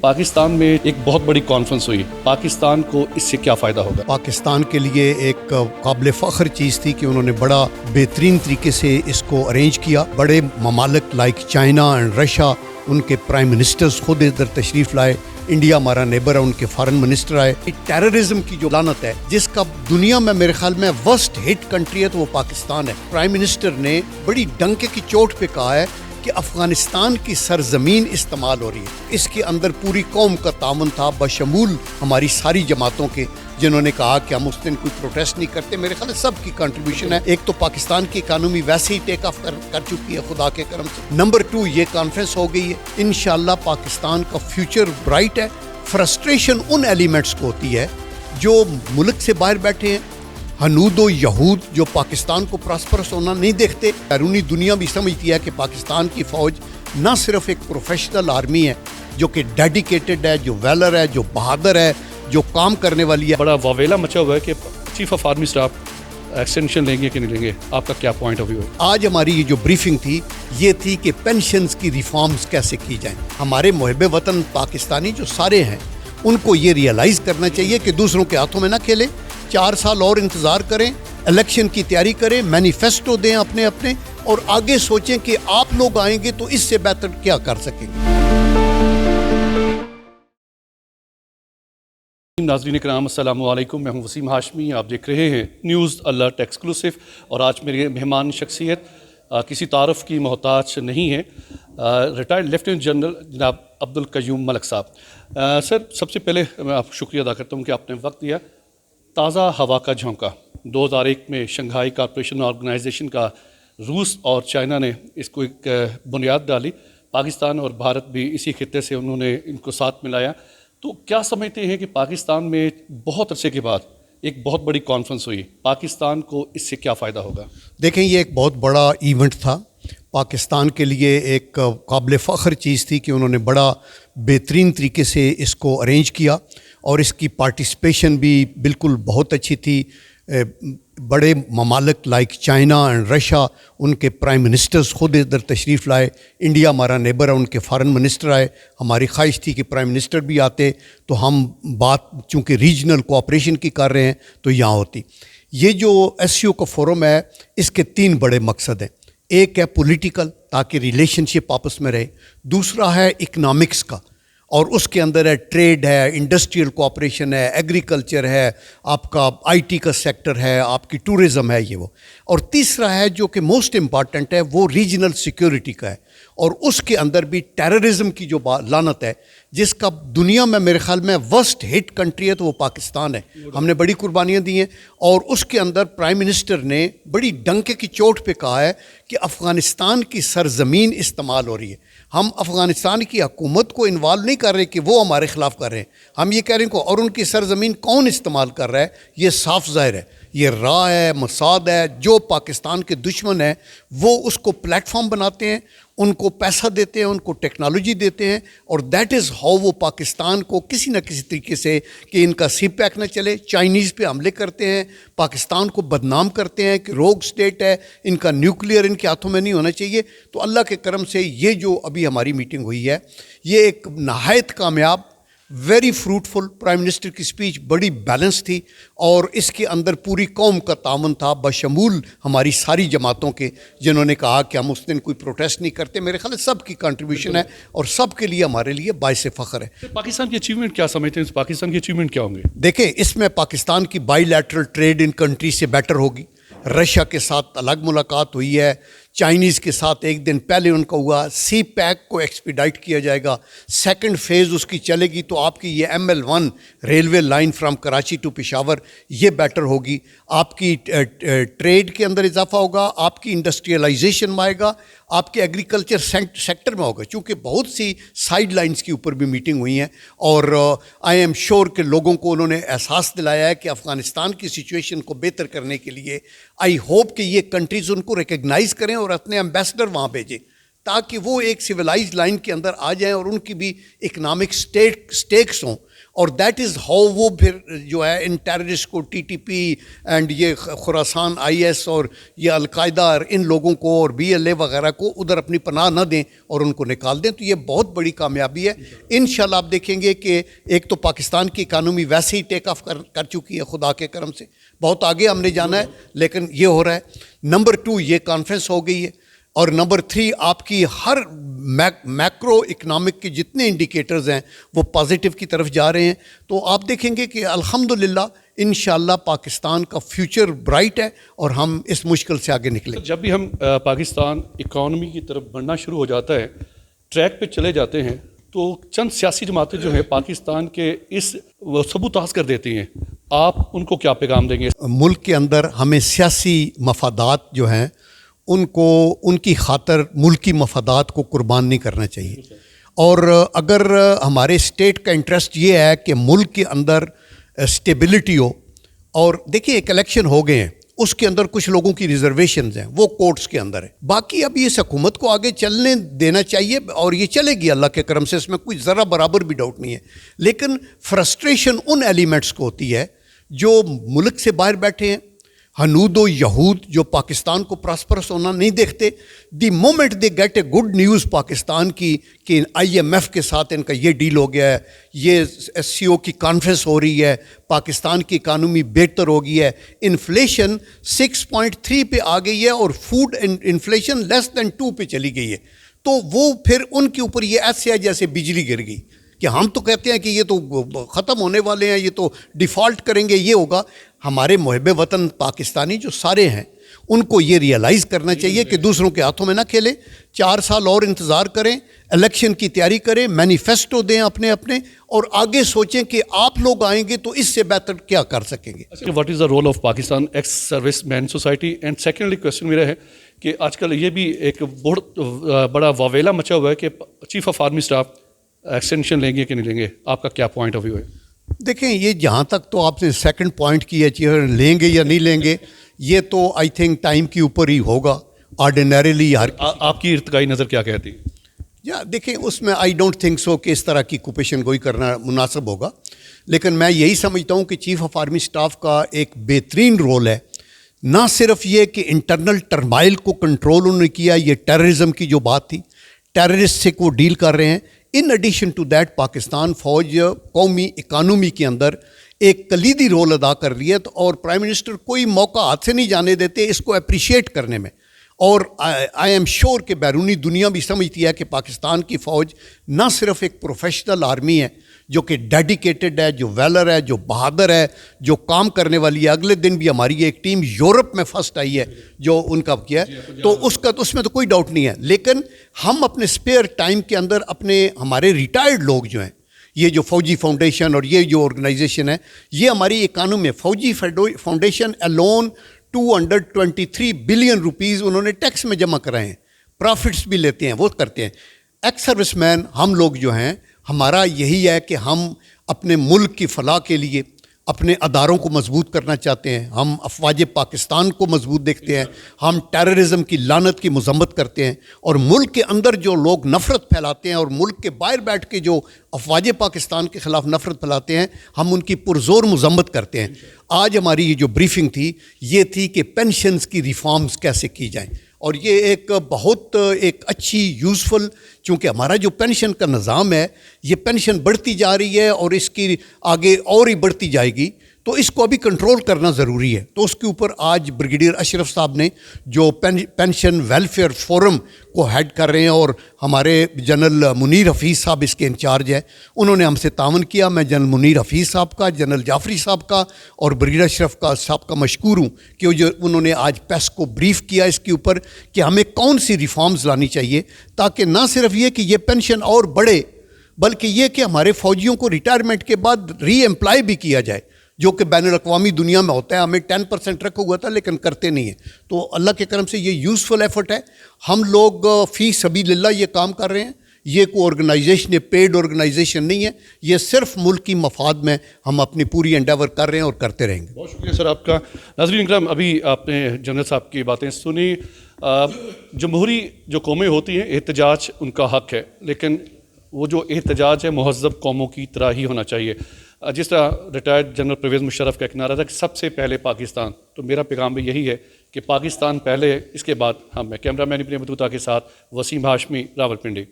پاکستان میں ایک بہت بڑی کانفرنس ہوئی، پاکستان کو اس سے کیا فائدہ ہوگا؟ پاکستان کے لیے ایک قابل فخر چیز تھی کہ انہوں نے بڑا بہترین طریقے سے اس کو ارینج کیا. بڑے ممالک لائک چائنا اینڈ رشیا، ان کے پرائم منسٹرز خود ادھر تشریف لائے. انڈیا ہمارا نیبر ہے، ان کے فارن منسٹر آئے. ٹیررزم کی جو لعنت ہے، جس کا دنیا میں میرے خیال میں ورسٹ ہٹ کنٹری ہے تو وہ پاکستان ہے. پرائم منسٹر نے بڑی ڈنکے کی چوٹ پہ کہا ہے کہ افغانستان کی سرزمین استعمال ہو رہی ہے. اس کے اندر پوری قوم کا تعاون تھا، بشمول ہماری ساری جماعتوں کے، جنہوں نے کہا کہ ہم اس دن کوئی پروٹیسٹ نہیں کرتے. میرے خیال سب کی کنٹریبیوشن ہے. ایک تو پاکستان کی اکانومی ویسے ہی ٹیک آف کر چکی ہے خدا کے کرم سے. نمبر 2 یہ کانفرنس ہو گئی ہے. انشاءاللہ پاکستان کا فیوچر برائٹ ہے. فرسٹریشن ان ایلیمنٹس کو ہوتی ہے جو ملک سے باہر بیٹھے ہیں، ہنود و یہود، جو پاکستان کو پراسپرس ہونا نہیں دیکھتے. بیرونی دنیا بھی سمجھتی ہے کہ پاکستان کی فوج نہ صرف ایک پروفیشنل آرمی ہے جو کہ ڈیڈیکیٹڈ ہے، جو ویلر ہے، جو بہادر ہے، جو کام کرنے والی ہے. بڑا واویلا مچا ہوا ہے کہ chief of army staff extension لیں گے کہ نہیں لیں گے، آپ کا کیا پوائنٹ آف ویو ہے؟ آج ہماری یہ جو بریفنگ تھی یہ تھی کہ پینشنز کی ریفارمز کیسے کی جائیں. ہمارے محب وطن پاکستانی جو سارے ہیں ان کو یہ ریئلائز کرنا چاہیے کہ دوسروں کے ہاتھوں میں نہ کھیلیں. 4 سال اور انتظار کریں، الیکشن کی تیاری کریں، مینیفیسٹو دیں اپنے اور آگے سوچیں کہ آپ لوگ آئیں گے تو اس سے بہتر کیا کر سکیں گے. ناظرین کرام السلام علیکم، میں ہوں وسیم ہاشمی، آپ دیکھ رہے ہیں نیوز الرٹ ایکسکلوسیو. اور آج میرے مہمان شخصیت کسی تعارف کی محتاج نہیں ہے، ریٹائرڈ لیفٹیننٹ جنرل جناب عبدالقیوم ملک صاحب. سر، سب سے پہلے میں آپ کو شکریہ ادا کرتا ہوں کہ آپ نے وقت دیا. تازہ ہوا کا جھونکا 2001 میں شنگھائی کارپوریشن آرگنائزیشن کا روس اور چائنا نے اس کو ایک بنیاد ڈالی. پاکستان اور بھارت بھی اسی خطے سے انہوں نے ان کو ساتھ ملایا. تو کیا سمجھتے ہیں کہ پاکستان میں بہت عرصے کے بعد ایک بہت بڑی کانفرنس ہوئی، پاکستان کو اس سے کیا فائدہ ہوگا؟ دیکھیں، یہ ایک بہت بڑا ایونٹ تھا. پاکستان کے لیے ایک قابل فخر چیز تھی کہ انہوں نے بڑا بہترین طریقے سے اس کو ارینج کیا اور اس کی پارٹیسپیشن بھی بالکل بہت اچھی تھی. بڑے ممالک لائک چائنا اینڈ رشیا، ان کے پرائم منسٹرز خود ادھر تشریف لائے. انڈیا ہمارا نیبر ہے، ان کے فارن منسٹر آئے. ہماری خواہش تھی کہ پرائم منسٹر بھی آتے تو ہم بات چونکہ ریجنل کوآپریشن کی کر رہے ہیں تو یہاں ہوتی. یہ جو SCO کا فورم ہے، اس کے 3 بڑے مقصد ہیں. ایک ہے پولیٹیکل، تاکہ ریلیشن شپ آپس میں رہے. دوسرا ہے اکنامکس کا، اور اس کے اندر ہے ٹریڈ ہے، انڈسٹریل کوآپریشن ہے، ایگریکلچر ہے، آپ کا IT کا سیکٹر ہے، آپ کی ٹورزم ہے، یہ وہ. اور تیسرا ہے جو کہ موسٹ امپارٹنٹ ہے، وہ ریجنل سیکیورٹی کا ہے. اور اس کے اندر بھی ٹیررزم کی جو لعنت ہے، جس کا دنیا میں میرے خیال میں ورسٹ ہٹ کنٹری ہے تو وہ پاکستان ہے. ہم نے بڑی قربانیاں دی ہیں. اور اس کے اندر پرائم منسٹر نے بڑی ڈنکے کی چوٹ پہ کہا ہے کہ افغانستان کی سرزمین استعمال ہو رہی ہے. ہم افغانستان کی حکومت کو انوالو نہیں کر رہے کہ وہ ہمارے خلاف کر رہے ہیں، ہم یہ کہہ رہے ہیں کہ اور ان کی سرزمین کون استعمال کر رہا ہے. یہ صاف ظاہر ہے، یہ را ہے، مساد ہے. جو پاکستان کے دشمن ہیں وہ اس کو پلیٹ فارم بناتے ہیں، ان کو پیسہ دیتے ہیں، ان کو ٹیکنالوجی دیتے ہیں. اور دیٹ از ہاؤ وہ پاکستان کو کسی نہ کسی طریقے سے کہ ان کا CPEC نہ چلے، چائنیز پہ حملے کرتے ہیں، پاکستان کو بدنام کرتے ہیں کہ روگ سٹیٹ ہے، ان کا نیوکلیئر ان کے ہاتھوں میں نہیں ہونا چاہیے. تو اللہ کے کرم سے یہ جو ابھی ہماری میٹنگ ہوئی ہے، یہ ایک نہایت کامیاب، ویری فروٹفل. پرائم منسٹر کی اسپیچ بڑی بیلنس تھی اور اس کے اندر پوری قوم کا تعاون تھا، بشمول ہماری ساری جماعتوں کے، جنہوں نے کہا کہ ہم اس دن کوئی پروٹیسٹ نہیں کرتے. میرے خیال سب کی کنٹریبیوشن ہے اور سب کے لیے ہمارے لیے باعث فخر ہے. پاکستان کی اچیومنٹ کیا سمجھتے ہیں؟ پاکستان کی اچیومنٹ کیا ہوں گے؟ دیکھیں، اس میں پاکستان کی بائی لیٹرل ٹریڈ ان کنٹری سے بیٹر ہوگی. رشیا کے ساتھ الگ ملاقات ہوئی ہے، چائنیز کے ساتھ ایک دن پہلے ان کا ہوا. CPEC کو ایکسپیڈائٹ کیا جائے گا، 2nd فیز اس کی چلے گی تو آپ کی یہ ML1 railway line from Karachi to Peshawar یہ بیٹر ہوگی. آپ کی ٹریڈ کے اندر اضافہ ہوگا، آپ کی انڈسٹریلائزیشن میں آئے گا، آپ کے ایگریکلچر سیکٹر میں ہوگا. چونکہ بہت سی سائیڈ لائنز کے اوپر بھی میٹنگ ہوئی ہیں اور آئی ایم شیور کہ لوگوں کو انہوں نے احساس دلایا ہے کہ افغانستان کی سچویشن کو بہتر کرنے کے لیے آئی ہوپ کہ یہ کنٹریز ان کو ریکگنائز کریں اور اپنے ایمبیسڈر وہاں بھیجیں تاکہ وہ ایک سویلائز لائن کے اندر آ جائیں اور ان کی بھی اکنامک سٹیکس ہوں اور دیٹ از ہاؤ وہ پھر جو ہے ان ٹیررسٹ کو ٹی ٹی پی اینڈ یہ خراسان آئی ایس اور یہ القاعدہ اور ان لوگوں کو اور بی ایل اے وغیرہ کو ادھر اپنی پناہ نہ دیں اور ان کو نکال دیں. تو یہ بہت بڑی کامیابی ہے. انشاءاللہ آپ دیکھیں گے کہ ایک تو پاکستان کی اکانومی ویسے ہی ٹیک آف کر چکی ہے خدا کے کرم سے, بہت آگے ہم نے جانا ہے لیکن یہ ہو رہا ہے. نمبر 2 یہ کانفرنس ہو گئی ہے, اور نمبر 3 آپ کی ہر میکرو اکنامک کے جتنے انڈیکیٹرز ہیں وہ پازیٹیو کی طرف جا رہے ہیں. تو آپ دیکھیں گے کہ الحمدللہ انشاءاللہ پاکستان کا فیوچر برائٹ ہے اور ہم اس مشکل سے آگے نکلیں. جب بھی ہم پاکستان اکانومی کی طرف بڑھنا شروع ہو جاتا ہے, ٹریک پہ چلے جاتے ہیں, تو چند سیاسی جماعتیں جو ہیں پاکستان کے اس ثبوتاز کر دیتی ہیں. آپ ان کو کیا پیغام دیں گے؟ ملک کے اندر ہمیں سیاسی مفادات جو ہیں ان کو ان کی خاطر ملکی مفادات کو قربان نہیں کرنا چاہیے. اور اگر ہمارے اسٹیٹ کا انٹرسٹ یہ ہے کہ ملک کے اندر اسٹیبلٹی ہو, اور دیکھیے ایک الیکشن ہو گئے ہیں اس کے اندر کچھ لوگوں کی ریزرویشنز ہیں وہ کورٹس کے اندر ہے, باقی اب اس حکومت کو آگے چلنے دینا چاہیے اور یہ چلے گی اللہ کے کرم سے, اس میں کوئی ذرا برابر بھی ڈاؤٹ نہیں ہے. لیکن فرسٹریشن ان ایلیمنٹس کو ہوتی ہے جو ملک سے باہر بیٹھے ہیں, ہنود و یہود جو پاکستان کو پراسپرس ہونا نہیں دیکھتے. The moment they get a good news Pakistan کی کہ آئی ایم ایف کے ساتھ ان کا یہ ڈیل ہو گیا ہے, یہ ایس سی او کی کانفرنس ہو رہی ہے, پاکستان کی اکانومی بہتر ہو گئی ہے, انفلیشن 6.3 پہ آ گئی ہے اور فوڈ انفلیشن لیس دین 2 پہ چلی گئی ہے, تو وہ پھر ان کے اوپر یہ ایسے ہے جیسے بجلی گر گئی کہ ہم تو کہتے ہیں کہ یہ تو ختم ہونے والے ہیں, یہ تو ڈیفالٹ کریں گے, یہ ہوگا. ہمارے محب وطن پاکستانی جو سارے ہیں ان کو یہ ریئلائز کرنا چاہیے کہ دوسروں کے ہاتھوں میں نہ کھیلیں. 4 سال اور انتظار کریں, الیکشن کی تیاری کریں, مینیفیسٹو دیں اپنے اور آگے سوچیں کہ آپ لوگ آئیں گے تو اس سے بہتر کیا کر سکیں گے. What is the role of Pakistan ex service man society? And secondly question میرا ہے کہ آج کل یہ بھی ایک بہت بڑا واویلا مچا ہوا ہے کہ chief of army staff extension لیں گے کہ نہیں لیں گے, آپ کا کیا پوائنٹ آف ویو ہے؟ دیکھیں یہ جہاں تک تو آپ نے سیکنڈ پوائنٹ کی ہے لیں گے یا نہیں لیں گے, یہ تو آئی تھنک ٹائم کے اوپر ہی ہوگا. آرڈینریلی آپ کی ارتقائی نظر کیا کہتی ہے؟ یا دیکھیں اس میں آئی ڈونٹ تھنک سو کہ اس طرح کی کوپیشن گوئی کرنا مناسب ہوگا, لیکن میں یہی سمجھتا ہوں کہ چیف آف آرمی اسٹاف کا ایک بہترین رول ہے. نہ صرف یہ کہ انٹرنل ٹرمائل کو کنٹرول انہوں نے کیا, یہ ٹیررزم کی جو بات تھی, ٹیررسٹ سے وہ ڈیل کر رہے ہیں. In addition to that Pakistan فوج قومی اکانومی کے اندر ایک کلیدی رول ادا کر رہی ہے, اور پرائم منسٹر کوئی موقع ہاتھ سے نہیں جانے دیتے اس کو اپریشیٹ کرنے میں. اور آئی ایم شیور کہ بیرونی دنیا بھی سمجھتی ہے کہ پاکستان کی فوج نہ صرف ایک پروفیشنل آرمی ہے جو کہ ڈیڈیکیٹڈ ہے, جو ویلر ہے, جو بہادر ہے, جو کام کرنے والی ہے. اگلے دن بھی ہماری ایک ٹیم یورپ میں فرسٹ آئی ہے جو ان کا کیا ہے, تو اس میں تو کوئی ڈاؤٹ نہیں ہے. لیکن ہم اپنے اسپیئر ٹائم کے اندر ہمارے ریٹائرڈ لوگ جو ہیں, یہ جو فوجی فاؤنڈیشن اور یہ جو آرگنائزیشن ہے, یہ ہماری اکانومی فوجی فاؤنڈیشن الون 223 بلین روپیز انہوں نے ٹیکس میں جمع کرائے ہیں, پرافٹس بھی لیتے ہیں, وہ کرتے ہیں. ایکس سروس مین ہم لوگ جو ہیں, ہمارا یہی ہے کہ ہم اپنے ملک کی فلاح کے لیے اپنے اداروں کو مضبوط کرنا چاہتے ہیں. ہم افواج پاکستان کو مضبوط دیکھتے ہیں, ہم ٹیررزم کی لعنت کی مذمت کرتے ہیں, اور ملک کے اندر جو لوگ نفرت پھیلاتے ہیں اور ملک کے باہر بیٹھ کے جو افواج پاکستان کے خلاف نفرت پھیلاتے ہیں, ہم ان کی پرزور مذمت کرتے ہیں. آج ہماری یہ جو بریفنگ تھی یہ تھی کہ پینشنز کی ریفارمز کیسے کی جائیں, اور یہ ایک بہت ایک اچھی یوزفل, چونکہ ہمارا جو پینشن کا نظام ہے یہ پینشن بڑھتی جا رہی ہے اور اس کی آگے اور ہی بڑھتی جائے گی, تو اس کو ابھی کنٹرول کرنا ضروری ہے. تو اس کے اوپر آج بریگیڈیئر اشرف صاحب نے جو پینشن ویلفیئر فورم کو ہیڈ کر رہے ہیں, اور ہمارے جنرل منیر حفیظ صاحب اس کے انچارج ہیں, انہوں نے ہم سے تعاون کیا. میں جنرل منیر حفیظ صاحب کا, جنرل جعفری صاحب کا اور بریگیڈیئر اشرف صاحب کا مشکور ہوں کہ جو انہوں نے آج پریس کو بریف کیا اس کے اوپر کہ ہمیں کون سی ریفارمز لانی چاہیے, تاکہ نہ صرف یہ کہ یہ پینشن اور بڑھے, بلکہ یہ کہ ہمارے فوجیوں کو ریٹائرمنٹ کے بعد ری امپلائی بھی کیا جائے, جو کہ بین الاقوامی دنیا میں ہوتا ہے. ہمیں 10% رکھا ہوا تھا لیکن کرتے نہیں ہیں. تو اللہ کے کرم سے یہ یوزفل ایفرٹ ہے. ہم لوگ فی سبیل اللہ یہ کام کر رہے ہیں, یہ کوئی آرگنائزیشن پیڈ آرگنائزیشن نہیں ہے, یہ صرف ملکی مفاد میں ہم اپنی پوری انڈیور کر رہے ہیں اور کرتے رہیں گے. بہت شکریہ سر آپ کا. ناظرین اکرام, ابھی آپ نے جنرل صاحب کی باتیں سنی. جمہوری جو قومیں ہوتی ہیں احتجاج ان کا حق ہے, لیکن وہ جو احتجاج ہے مہذب قوموں کی طرح ہی ہونا چاہیے. جس طرح ریٹائرڈ جنرل پرویز مشرف کا ایک نعرہ تھا کہ سب سے پہلے پاکستان، تو میرا پیغام بھی یہی ہے کہ پاکستان پہلے، اس کے بعد ہم. میں کیمرہ مین ابن بطوطہ کے ساتھ وسیم ہاشمی، راولپنڈی.